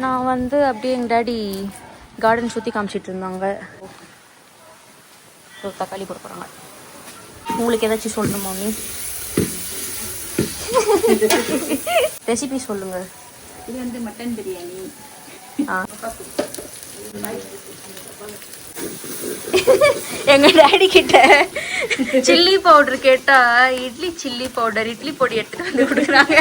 நான் வந்து அப்படியே எங்கள் டாடி கார்டன் சுற்றி காமிச்சிட்டு இருந்தாங்க. தக்காளி போட போகிறாங்க. உங்களுக்கு ஏதாச்சும் சொல்லணுமா நீ? ரெசிபி சொல்லுங்க. இது வந்து மட்டன் பிரியாணி. எங்க டாடி கிட்ட சில்லி பவுடர் கேட்டா இட்லி சில்லி பவுடர் இட்லி பொடி எடுத்துட்டு வந்து கொடுக்குறாங்க.